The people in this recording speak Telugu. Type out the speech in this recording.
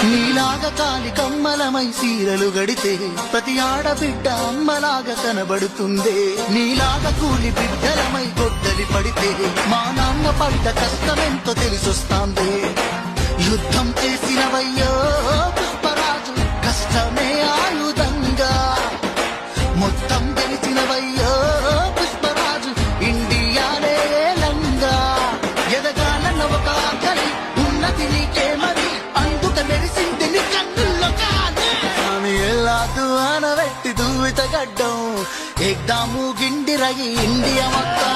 నీలాగా కాలి కమ్మలమై సీరలు గడితే ప్రతి ఆడబిడ్డ అమ్మలాగా కనబడుతుందే. నీలాగా కూలి బిడ్డలమై గొడ్డలి పడితే మా నాన్న పడ్డ కష్టమెంతో తెలిసొస్తాందే. యుద్ధం చేసినవయ్యో పుష్పరాజు కష్టమే ఆయుధంగా, మొత్తం గెలిచినవయ్యో పుష్పరాజు ఇండియానే లంగా. ఎదగాలన్న ఒక ఆకలి ఉన్నది నీకే మరి, అందుక మెరిసింది నీ కన్నుల్లో కాదే. ఆమె ఎల్లాదు అనబెట్టి దూవిత గడ్డం ఎగ్దాము గిండిరగి ఇండియా మొత్తం